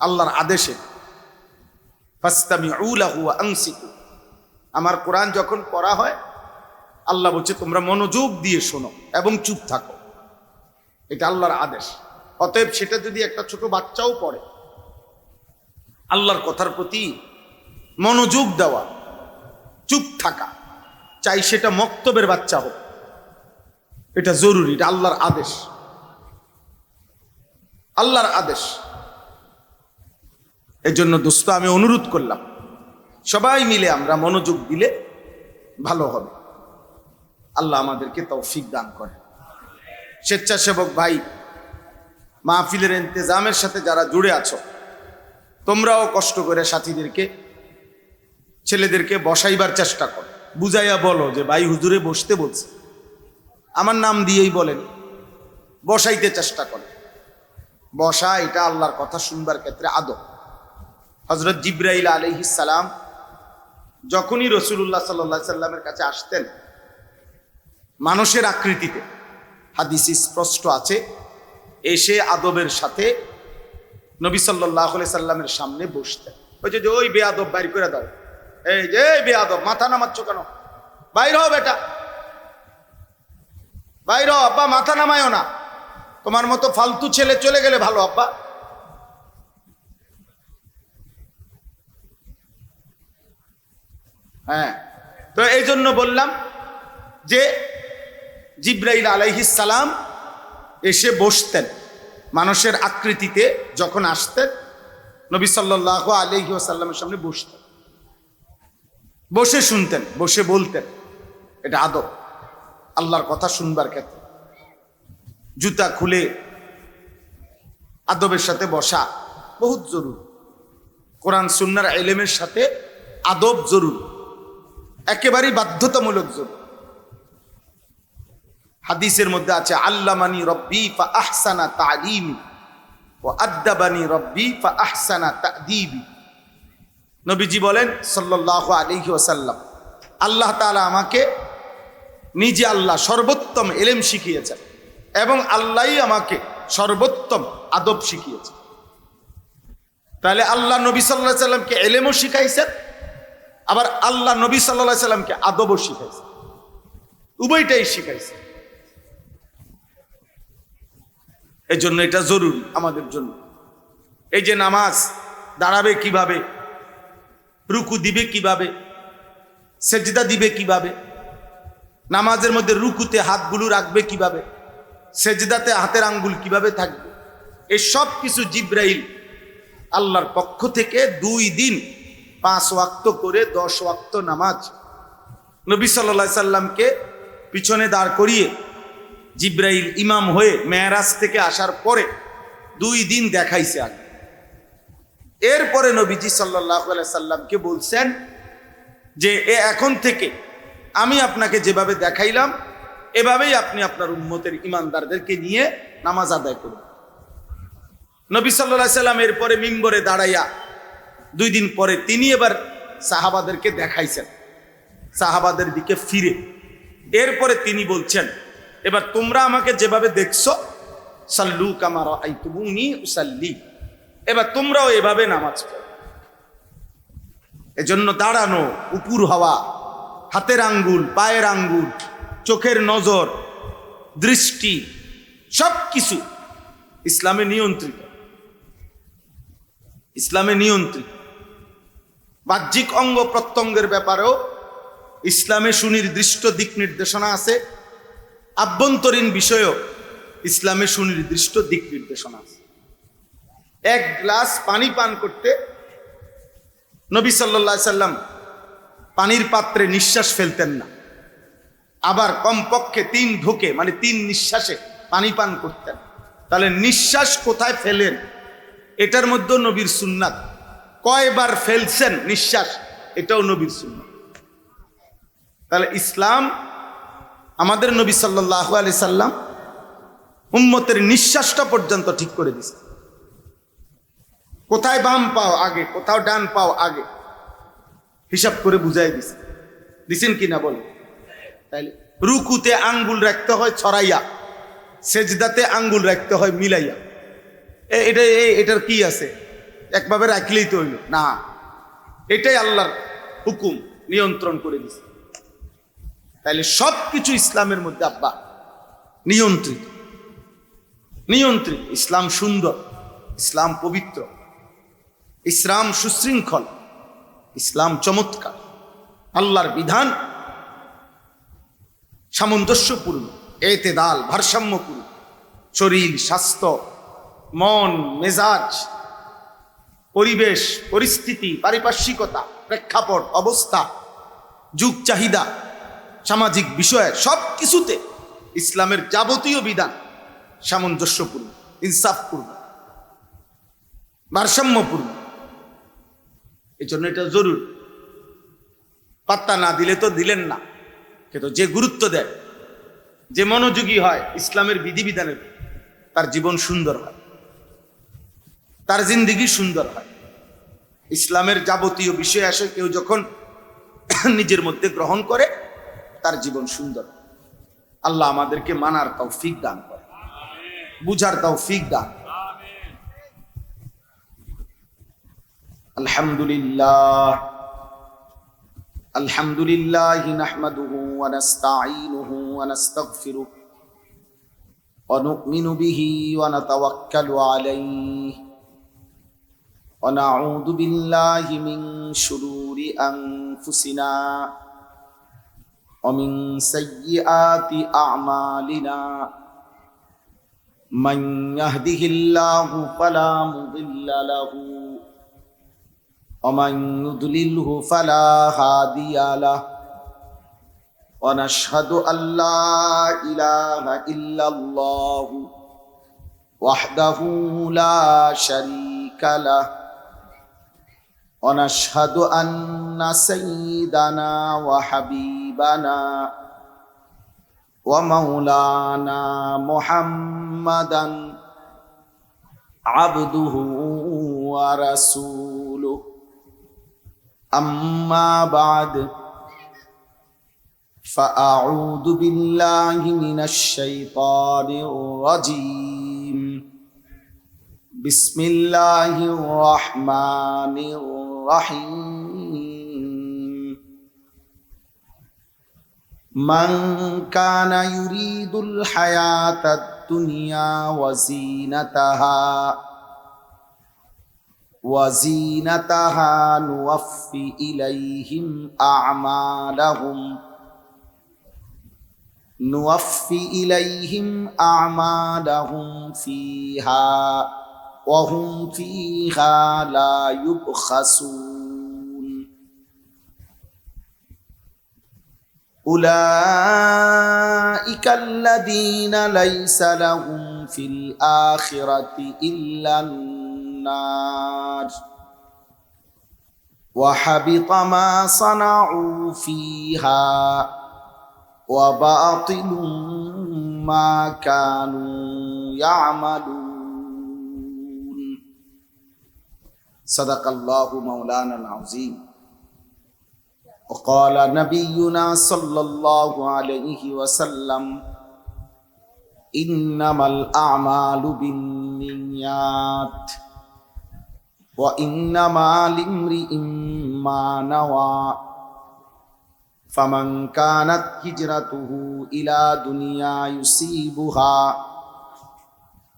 আল্লাহর আদেশে। ফাসতামিউ লাহু ওয়া আনসিতু। আমার কোরআন যখন পড়া হয়, আল্লাহ বলছে তোমরা মনোযোগ দিয়ে শোনো এবং চুপ থাকো। এটা আল্লাহর আদেশ। অতএব সেটা যদি একটা ছোট বাচ্চাও পড়ে, আল্লাহর কথার প্রতি মনোযোগ দেওয়া, চুপ থাকা, চাই সেটা মক্তবের বাচ্চা হোক, এটা জরুরি। এটা আল্লাহর আদেশ, আল্লাহর আদেশ। এর জন্য দোস্ত আমি অনুরোধ করলাম, সবাই মিলে আমরা মনোযোগ দিলে ভালো হবে। আল্লাহ আমাদেরকে তৌফিক দান করে। স্বেচ্ছাসেবক ভাই, মাহফিলের ইন্তেজামের সাথে যারা জুড়ে আছো, তোমরাও কষ্ট করে সাথীদেরকে, ছেলেদেরকে বসাইবার চেষ্টা করো, বুঝাইয়া বলো যে ভাই হুজুরে বসতে বলছে, আমার নাম দিয়েই বলেন, বসাইতে চেষ্টা করে। বসা এটা আল্লাহর কথা শুনবার ক্ষেত্রে আদব। হযরত জিবরাইল আলাইহিস সালাম যখনই রাসূলুল্লাহ সাল্লাল্লাহু আলাইহি সাল্লামের কাছে আসতেন মানুষের আকৃতিতে, হাদিসে স্পষ্ট আছে, এসে আদবের সাথে নবী সাল্লাল্লাহু আলাইহি সাল্লামের সামনে বসতেন। ওই যে ওই বেয়াদব বাইর করে দাও, এই যে বেয়াদব, মাথা নামাচ্ছ কেন? বাইর হও বেটা, বাইর হও। আব্বা মাথা নামায়ও না, তোমার মতো ফালতু ছেলে চলে গেলে ভালো আব্বা। হ্যাঁ, তো এই জন্য বললাম যে জিবরাইল আলাইহিস সালাম এসে বসতেন মানুষের আকৃতিতে। যখন আসতেন নবী সাল্লাল্লাহু আলাইহি ওয়াসাল্লামের সামনে বসতেন, বসে শুনতেন, বসে বলতেন। এটা আদব আল্লাহর কথা শুনবার ক্ষেত্রে। জুতা খুলে আদবের সাথে বসা বহুত জরুরি। কোরআন সুন্নাহর ইলমের সাথে আদব জরুরি, একেবারেই বাধ্যতামূলক জরুরি। হাদিসের মধ্যে আছে, আল্লামানি রব্বি ফা আহসানা তালিমি ওয়া আদ্দাবানি রব্বি ফা আহসানা তা'দীবি। নবীজি বলেন সাল্লাল্লাহু আলাইহি ওয়াসাল্লাম, আল্লাহ তাআলা আমাকে নিজে, আল্লাহ সর্বোত্তম ইলম শিখিয়েছেন এবং আল্লাহই আমাকে সর্বোত্তম আদব শিখিয়েছেন। তাহলে আল্লাহ নবী সাল্লাল্লাহু আলাইহি সাল্লামকে ইলমও শিখাইছেন, আবার আল্লাহ নবী সাল্লাল্লাহু আলাইহি সাল্লামকে আদবও শিখাইছেন, উভয়টাই শিখাইছেন। এই জন্য এটা জরুরি আমাদের জন্য। এই যে নামাজ, দাঁড়াবে কিভাবে, রুকু দিবে কিভাবে, সেজদা দিবে কিভাবে, নামাজের মধ্যে রুকুতে হাতগুলো রাখবে কিভাবে, সেজদাতে হাতের আঙ্গুল কিভাবে থাকবে, এই সব কিছু জিব্রাইল আল্লাহর পক্ষ থেকে 2 দিন 5 ওয়াক্ত করে 10 ওয়াক্ত নামাজ নবী সাল্লাল্লাহু আলাইহি সাল্লামকে পিছনে দাঁড় করিয়ে জিব্রাইল ইমাম হয়ে মেরাজ থেকে আসার পরে 2 দিন দেখাইছে আগে। এরপরে নবীজি সাল্লাল্লাহু আলাইহি সাল্লামকে বলছেন যে এখন থেকে আমি আপনাকে যেভাবে দেখাইলাম এভাবেই আপনি আপনার উম্মতের ইমানদারদেরকে নিয়ে নামাজ আদায় করুন। নবী সাল্লাল্লাহু আলাইহি সাল্লাম এরপরে মিম্বরে দাঁড়াইয়া 2 দিন পরে তিনি এবার সাহাবাদেরকে দেখাইছেন, সাহাবাদের দিকে ফিরে। এরপরে তিনি বলছেন, এবার তোমরা আমাকে যেভাবে দেখছো, সাল্লু কামা রাআইতুমুনি উসাল্লি, এবার তোমরাও এভাবে নামাজ পড়ো। এজন্য দাঁড়ানো, উপর হওয়া, হাতের আঙ্গুল, পায়ের আঙ্গুল, চোখের নজর, দৃষ্টি, সব কিছু ইসলামে নিয়ন্ত্রিত। ইসলামে নিয়ন্ত্রিত। বাহ্যিক অঙ্গ প্রত্যঙ্গের ব্যাপারেও ইসলামে সুনির্দিষ্ট দিক নির্দেশনা আছে, আভ্যন্তরীণ বিষয়েও ইসলামে সুনির্দিষ্ট দিক নির্দেশনা আছে। 1 গ্লাস পানি পান করতে নবী সাল্লাল্লাহু আলাইহি সাল্লাম পানির পাত্রে নিঃশ্বাস ফেলতেন না, আবার কমপক্ষে 3 ঢোকে মানে 3 নিঃশ্বাসে পানি পান করতেন। তাহলে নিঃশ্বাস কোথায় ফেলেন এটার মধ্যে নবীর সুন্নাত, কয়বার ফেলছেন নিঃশ্বাস এটাও নবীর সুন্নাত। তাহলে ইসলাম আমাদের নবী সাল্লাল্লাহু আলাইহি সাল্লাম উম্মতের নিঃশ্বাসটা পর্যন্ত ঠিক করে দিয়েছে। কোথায় বাম পাও আগে, কোথাও ডান পাও আগে, হিসাব করে বুঝাই দিছেন কিনা বলেন। তাইলে রুকুতে আঙ্গুল রাখতে হয় ছড়াইয়া, সেজদাতে আঙ্গুল রাখতে হয় মিলাইয়া। এটার কি আছে, একভাবে রাখলেই তো হইল না, এটাই আল্লাহর হুকুম, নিয়ন্ত্রণ করে দিছে। তাইলে সব কিছু ইসলামের মধ্যে আব্বা নিয়ন্ত্রিত। নিয়ন্ত্রিত। ইসলাম সুন্দর, ইসলাম পবিত্র, ইসলাম সুশৃঙ্খল, ইসলাম চমৎকার। আল্লাহর বিধান সামঞ্জস্যপূর্ণ, এতেদাল, ভারসাম্যপূর্ণ। শরীর, স্বাস্থ্য, মন, মেজাজ, পরিবেশ, পরিস্থিতি, পারিপার্শ্বিকতা, প্রেক্ষাপট, অবস্থা, যুগ চাহিদা, সামাজিক বিষয়, সব কিছুতে ইসলামের যাবতীয় বিধান সামঞ্জস্যপূর্ণ, ইনসাফপূর্ণ, ভারসাম্যপূর্ণ। এই জন্য এটা জরুরি। পাত্তা না দিলে তো দিলেন না, কিন্তু যে গুরুত্ব দেয়, যে মনোযোগী হয় ইসলামের বিধিবিধানের, তার জীবন সুন্দর হয়, তার জিন্দেগি সুন্দর হয়। ইসলামের যাবতীয় বিষয় আসে কেউ যখন নিজের মধ্যে গ্রহণ করে, তার জীবন সুন্দর। আল্লাহ আমাদেরকে মানার তৌফিক দান করে, বুঝার তৌফিক দান। আলহামদুলিল্লাহ, আলহামদুলিল্লাহ নাহমাদুহু ওয়া নাস্তাঈনুহু ওয়া নাস্তাগফিরুহু ওয়া নু'মিনু বিহি ওয়া নাতাওয়াক্কালু আলাইহি ওয়া নাউযু বিল্লাহি মিন শুরুরি আনফুসিনা ওয়া মিন সাইয়্যাতি আ'মালিনা। মান ইয়াহদিহিল্লাহু ফালা মুদিল্লা লাহু ওয়া মান ইউদ্লিলহু ফালা হাদিয়া লাহু। ওয়া নাশহাদু আল্লা ইলাহা ইল্লাল্লাহু ওয়াহদাহু লা শারীকা লাহু। ওয়া নাশহাদু আন্না সাইয়্যিদানা ওয়া হাবিবানা ওয়া মাওলানা মুহাম্মাদান আবদুহু ওয়া রাসূলুহু। আম্মা বা'দ, ফাআউযু বিল্লাহি মিনাশ শাইতানির রাজীম। বিসমিল্লাহির রহমানির রহিম। মান কানা ইউরিদুল হায়াতাদ দুনিয়া ওয়াজিনাতাহা নুওয়াফি ইলাইহিম আ'মালাহুম ফিহা ওয়া হুম ফিহা লা ইউবখাসুন। উলাইকা আল্লাযীনা লাইসা লাহুম ফিল আখিরাতি ইল্লান নার ওয়া হাবিতা মা সানাউ ফিহা ওয়া বাতিলুম মা কানু ইয়ামালুন। সাদাকাল্লাহু মাওলানাল আযীম। وقال نبينا صلى الله عليه وسلم إنما الأعمال بالنيات وإنما لامرئ ما نوى فمن كانت هجرته إلى دنيا يصيبها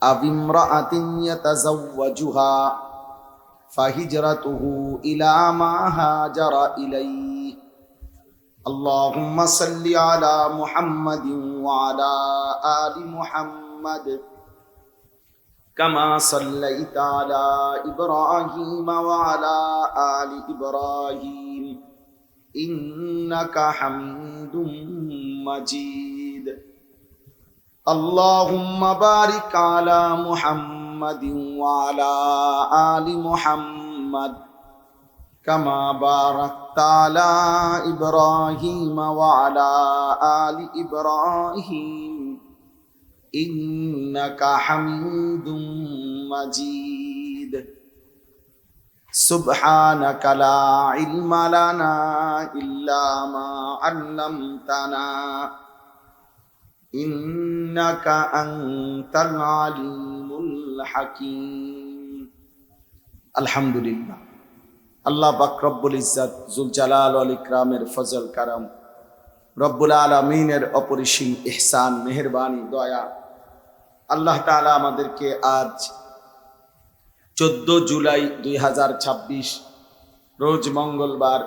أو امرأة يتزوجها فهجرته إلى ما هاجر إليه. اللهم صل على محمد وعلى آل محمد كما صليت على إبراهيم وعلى آل إبراهيم إنك حميد مجيد. اللهم بارك على محمد وعلى آل محمد كما باركت على إبراهيم وعلى آل إبراهيم إنك حميد مجيد. سبحانك لا علم لنا إلا ما علمتنا إنك أنت العليم الحكيم. الحمد لله। আল্লাহ পাক রব্বুল ইজ্জত জুল জালাল ওয়াল ইকরামের ফজল কারাম, রব্বুল আলামিনের অপরিসীম ইহসান, মেহেরবানি, দয়া, আল্লাহ তাআলা আমাদেরকে আজ 14 জুলাই 2026 রোজ মঙ্গলবার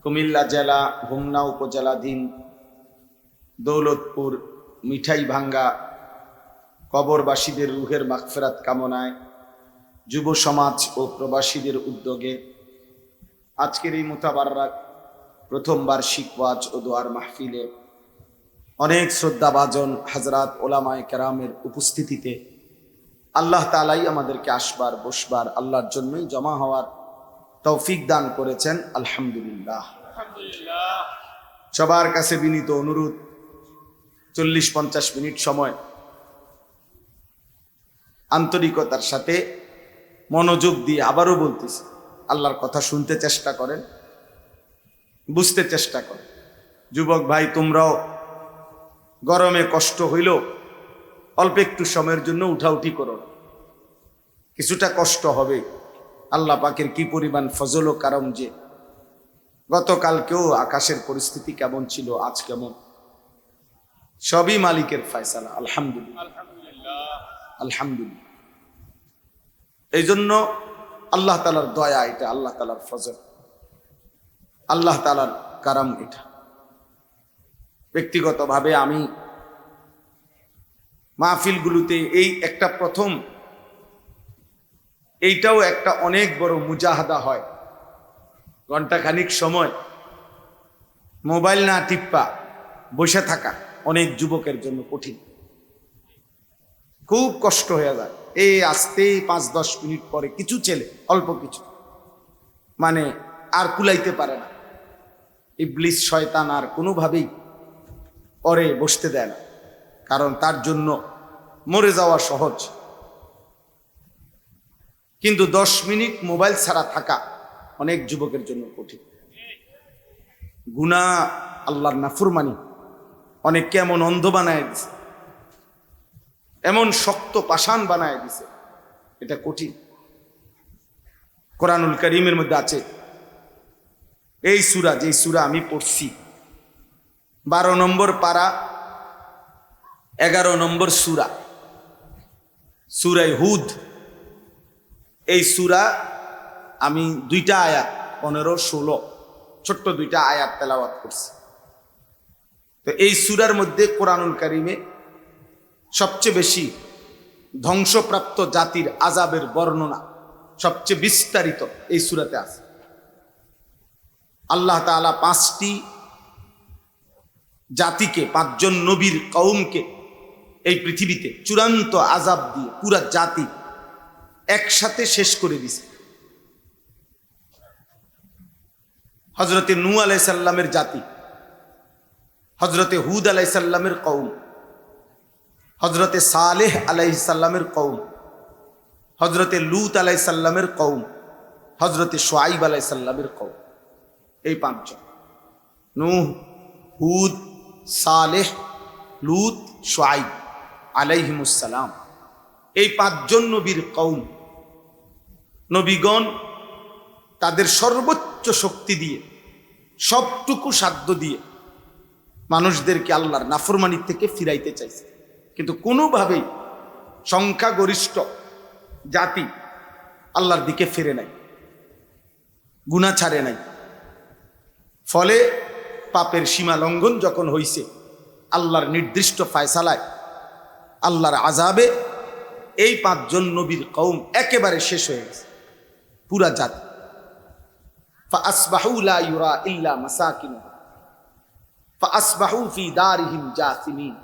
কুমিল্লা জেলা হোমনা উপজেলাধীন দৌলতপুর মিঠাই ভাঙ্গা কবরবাসীদের রুহের মাগফিরাত কামনায় যুব সমাজ ও প্রবাসীদের উদ্যোগে আজকের এই মুতাবাররাক প্রথম বার্ষিক ওয়াজ ও দোয়ার মাহফিলে অনেক শ্রদ্ধাভাজন হযরত ওলামায়ে কেরামের উপস্থিতিতে আল্লাহ তাআলাই আমাদেরকে আসবার বসবার আল্লাহর জন্যই জমা হওয়ার তৌফিক দান করেছেন। আলহামদুলিল্লাহ। সবার কাছে বিনীত অনুরোধ, 40-50 মিনিট সময় আন্তরিকতার সাথে মনোযোগ দিয়ে আবারও বলতেছি, আল্লাহর কথা শুনতে চেষ্টা করেন, বুঝতে চেষ্টা করেন। যুবক ভাই, তোমরাও গরমে কষ্ট হইল অল্প একটু সময়ের জন্য উঠাউঠি করো, কিছুটা কষ্ট হবে। আল্লাহ পাকের কি পরিমাণ ফজল ও কারম যে গতকালকেও আকাশের পরিস্থিতি কেমন ছিল, আজ কেমন, সবই মালিকের ফয়সালা। আলহামদুলিল্লাহ, আলহামদুলিল্লাহ। এই জন্য আল্লাহ তাআলার দয়া এটা, আল্লাহ তাআলার ফজল, আল্লাহ তাআলার কারাম এটা। ব্যক্তিগতভাবে আমি মাহফিলগুলোতে এই একটা প্রথম, এইটাও একটা অনেক বড় মুজাহাদা হয়। ঘন্টাখানিক সময় মোবাইল না টিপ্পা বসে থাকা অনেক যুবকের জন্য কঠিন, খুব কষ্ট হয়ে যায়। এই আসতে 5-10 মিনিট পরে কিছু ছেলে অল্প কিছু মানে আর কুলাইতে পারে না, ইবলিস শয়তান আর কোনোভাবেই পরে বসতে দেয় না, কারণ তার জন্য মরে যাওয়া সহজ। কিন্তু 10 মিনিট মোবাইল ছাড়া থাকা অনেক যুবকের জন্য কঠিন। গুনাহ, আল্লাহর নাফরমানি অনেককে এমন অন্ধ বানায় দিছে, এমন শক্ত পাষাণ বানায় দিছে, এটা কঠিন। কোরআনুল কারীমের মধ্যে আছে এই সূরা, যে সূরা আমি পড়ছি, 12 নম্বর পারা, 11 নম্বর সূরা, সূরা হুদ। এই সূরা আমি 2টা আয়াত 15, 16 ছোট্ট 2টা আয়াত তেলাওয়াত করছি। তো এই সূরার মধ্যে কোরআনুল কারীমে সবচেয়ে বেশি ধ্বংসপ্রাপ্ত জাতির আযাবের বর্ণনা সবচেয়ে বিস্তারিত এই সূরাতে আছে। আল্লাহ তাআলা 5টি জাতিকে, 5 জন নবীর কওমকে এই পৃথিবীতে চূড়ান্ত আযাব দিয়ে পুরা জাতি একসাথে শেষ করে দিছে। হযরতে নূহ আলাইহিস সালামের জাতি, হযরতে হুদ আলাইহিস সালামের কওম, হযরতে সালেহ আলাইহিস সালামের কওম, হযরতে লূত আলাইহিস সালামের কওম, হযরতে শুআয়ব আলাইহিস সালামের কওম। এই 5 জন, নূহ, হুদ, সালেহ, লূত, শুআয়ব আলাইহিমুস সালাম, এই 5 জন নবীর কওম। নবীগণ তাদের সর্বোচ্চ শক্তি দিয়ে, সবটুকু সাধ্য দিয়ে মানুষদেরকে আল্লাহর নাফরমানি থেকে ফিরাইতে চাইছে, কিন্তু কোনোভাবেই সংখ্যাগরিষ্ঠ জাতি আল্লাহর দিকে ফিরে নাই, গুনাহ ছাড়ে নাই। ফলে পাপের সীমা লঙ্ঘন যখন হইছে, আল্লাহর নির্দিষ্ট ফায়সালায়, আল্লাহর আযাবে এই 5 জন নবীর কওম একেবারে শেষ হয়ে গেছে, পুরা জাতি। فأصبحوا لا يرى إلا مساكنهم فأصبحوا في دارهم جاثمين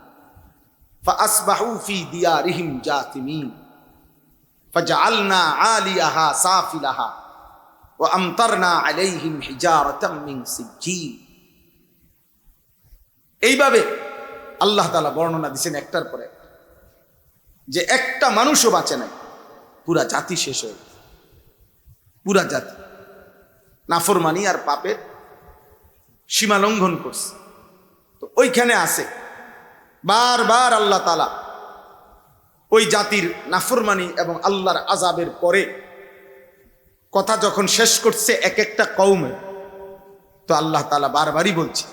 فأصبحوا في ديارهم جاثمين فجعلنا عاليها سافلها وأمطرنا عليهم حجارة من سجيل। এইভাবে আল্লাহ তাআলা বর্ণনা দিয়েছেন একটার পর একটা, যে একটা মানুষও বাঁচে নাই, পুরা জাতি শেষ হয়ে গেছে, পুরা জাতি নাফরমানি আর পাপের সীমা লঙ্ঘন করছে। তো ওইখানে আছে বারবার আল্লাহ তাআলা ওই জাতির নাফরমানি এবং আল্লাহর আযাবের পরে কথা যখন শেষ করছে এক একটা কওমে, তো আল্লাহ তাআলা বারবারই বলছে,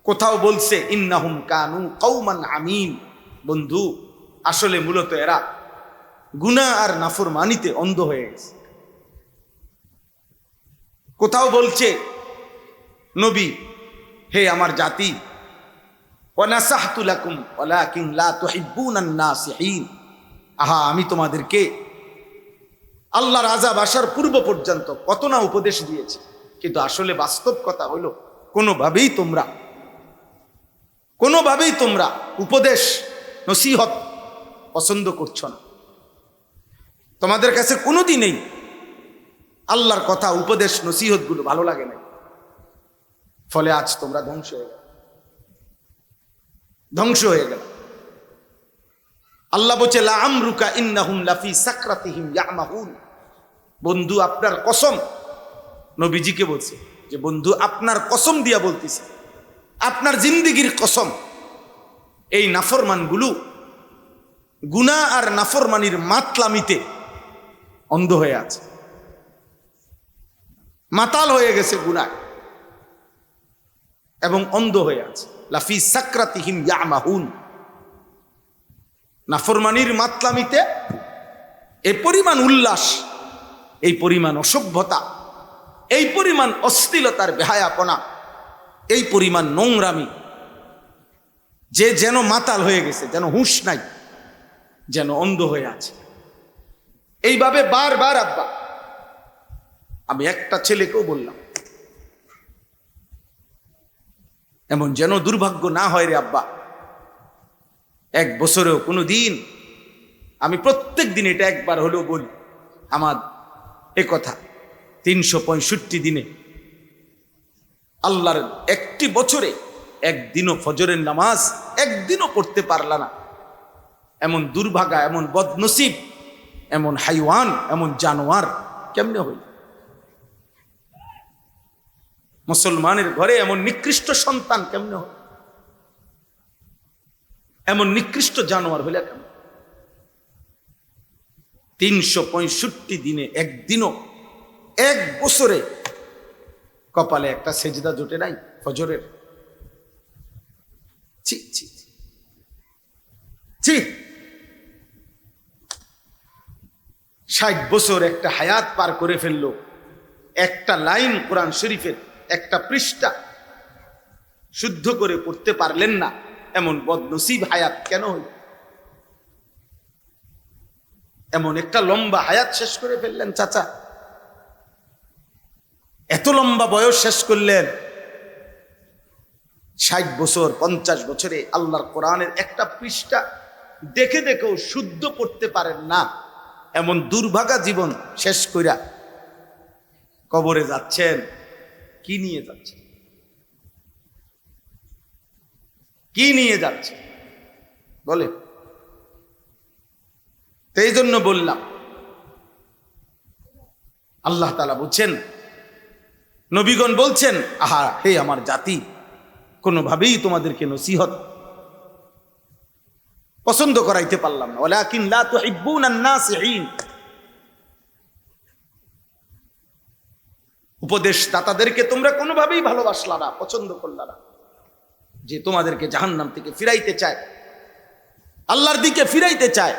কোথাও বলছে ইন্নাহুম কানু কওমান আমিন, বন্ধু আসলে মূলত এরা গুনাহ আর নাফরমানিতে অন্ধ হয়ে গেছে। কোথাও বলছে নবী, হে আমার জাতি, ওয়া নাসাহতু লাকুম ওয়ালাকিন লা তুহিব্বুনান নাসিহিন, আহা আমি তোমাদেরকে আল্লাহর আযাব আসার পূর্ব পর্যন্ত কত না উপদেশ দিয়েছি, কিন্তু আসলে বাস্তব কথা হলো কোনোভাবেই তোমরা উপদেশ নসিহত পছন্দ করছো না। তোমাদের কাছে কোনোদিনই আল্লাহর কথা, উপদেশ, নসিহত গুলো ভালো লাগে না। ফলে আজ তোমরা ধ্বংস হয়ে গেল। আল্লাহ বলছে লা আমরুকা ইন্নাহুম লাফি সাকরাতিহিম ইয়ামাহুন, বন্ধু আপনার কসম, নবীজিকে বলছে যে বন্ধু আপনার কসম দিয়া বলতেছি, আপনার জিন্দেগীর কসম, এই নাফরমানগুলো গুনাহ আর নাফরমানির মাতলামিতে অন্ধ হয়ে আছে, মাতাল হয়ে গেছে গুনাহ এবং অন্ধ হয়ে আছে। লাফি সাকরাতিহিম ইয়ামাহুন, নাফরমানির মাতলামিতে এই পরিমাণ উল্লাস, এই পরিমাণ অসভ্যতা, এই পরিমাণ অশ্লীলতার বেহায়াপনা, এই পরিমাণ নোংরামি, যে যেন মাতাল হয়ে গেছে, যেন হুঁশ নাই, যেন অন্ধ হয়ে আছে। এইভাবে বারবার আব্বা, আমি একটা ছেলেকেও বললাম, এমন যেন দুর্ভাগ্য না হয় রে আব্বা, 1 বছরেও কোনো দিন, আমি প্রত্যেক দিন এটা একবার হলেও বলি, আমার এ কথা 365 দিনে আল্লাহর একটি বছরে একদিনও ফজরের নামাজ একদিনও পড়তে পারলা না, এমন দুর্ভাগা, এমন বদনসিব, এমন হাইওয়ান, এমন জানোয়ার কেমনে হইল? মুসলমানের ঘরে এমন নিকৃষ্ট সন্তান কেমনে হল? এমন নিকৃষ্ট জানোয়ার হইলে কেমন? 365 দিনে একদিনও, এক বছরে কপালে একটা সেজদা জোটে নাই ফজরের। ছি ছি ছি। 60 বছর একটা হায়াত পার করে ফেললো, একটা লাইন কোরআন শরীফের একটা পৃষ্ঠা শুদ্ধ করে পড়তে পারলেন না, এমন বদনসিব হায়াত কেন হইল? এমন একটা লম্বা হায়াত শেষ করে ফেললেন চাচা, এত লম্বা বয়স শেষ করলেন। 60 বছর 50 বছরে আল্লাহর কোরআনের একটা পৃষ্ঠা দেখে দেখেও শুদ্ধ পড়তে পারেন না, এমন দুর্ভাগা জীবন শেষ কইরা কবরে যাচ্ছেন। কি নিয়ে যাচ্ছেন? কি নিয়ে যাচ্ছে বলে? এই জন্য বললাম, আল্লাহ তাআলা বলছেন, নবীগণ বলছেন, আহা হে আমার জাতি, কোনোভাবেই তোমাদেরকে নসিহত পছন্দ করাইতে পারলাম না। ওয়ালাকিন লা তুহিব্বুনান নাসিহিন। উপদেশ দাতাদেরকে তোমরা কোনোভাবেই ভালোবাসলা না, পছন্দ করলা না, যে তোমাদেরকে জাহান্নাম থেকে ফিরাইতে চায়, আল্লাহর দিকে ফিরাইতে চায়,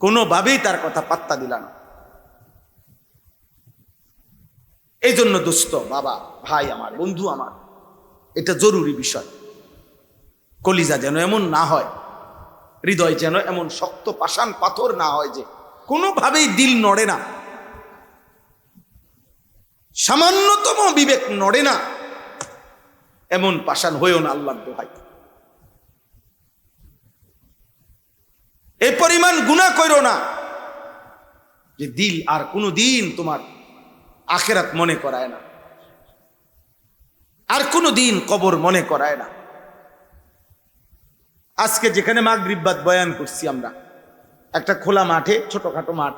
কোনোভাবেই তার কথা পাত্তা দিলা না। এই জন্য দোস্ত, বাবা, ভাই আমার, বন্ধু আমার, এটা জরুরি বিষয়। কলিজা যেন এমন না হয়, হৃদয় যেন এমন শক্ত পাষাণ পাথর না হয় যে কোনোভাবেই দিল নড়ে না, সামান্যতম বিবেক নড়ে না, এমন পাষাণ হয়েও না আল্লাহর দোহাই। এই পরিমাণ গুনাহ কইরো না যে দিল আর কোনো দিন তোমার আখিরাত মনে করায় না, আর কোনো দিন কবর মনে করায় না। আজকে যেখানে মাগরিব বাদ বয়ান করছি আমরা, একটা খোলা মাঠে, ছোটখাটো মাঠ,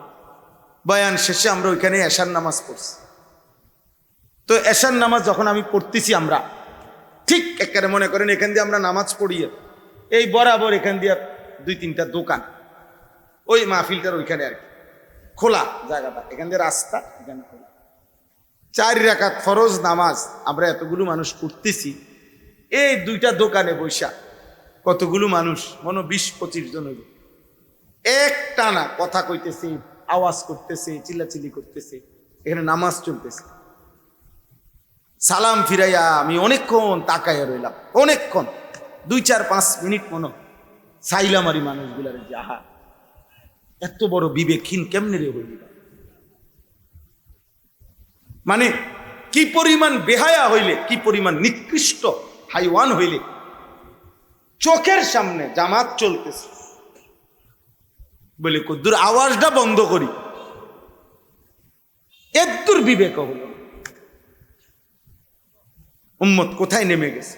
বয়ান শেষে আমরা ওইখানে এশার নামাজ পড়ছি। তো এশার নামাজ যখন আমি পড়তেছি, আমরা ঠিক একেবারে মনে করেন এখান দিয়ে আমরা নামাজ পড়িয়ে এই বরাবর এখান দিয়ে 2-3টা দোকান, ওই মাহফিলটার ওইখানে আর কি খোলা জায়গাটা, এখান দিয়ে রাস্তা, এখানে খোলা। 4 রাকাত ফরজ নামাজ আমরা এতগুলো মানুষ করতেছি, এই 2টা দোকানে বৈশা কতগুলো মানুষ, মনে 20-25 জন হইল, এক টানা কথা কইতেছে, আওয়াজ করতেছে, চিল্লাচিল্লি করতেছে, এখানে নামাজ চলতেছে। সালাম ফিরাইয়া আমি অনেকক্ষণ তাকাইয়া রইলাম, অনেকক্ষণ, 2-4-5 মিনিট মনে চাইলাম আর মানুষগুলার, যে আহা এত বড় বিবেকহীন কেমনে রে হইল, মানে কি পরিমাণ বেহায়া হইলে, কি পরিমাণ নিকৃষ্ট হাইওয়ান হইলে চোখের সামনে জামাত চলতেছে বলে কদ্দুর আওয়াজটা বন্ধ করি, এদ্দুর বিবেক হলো। উম্মত কোথায় নেমে গেছে।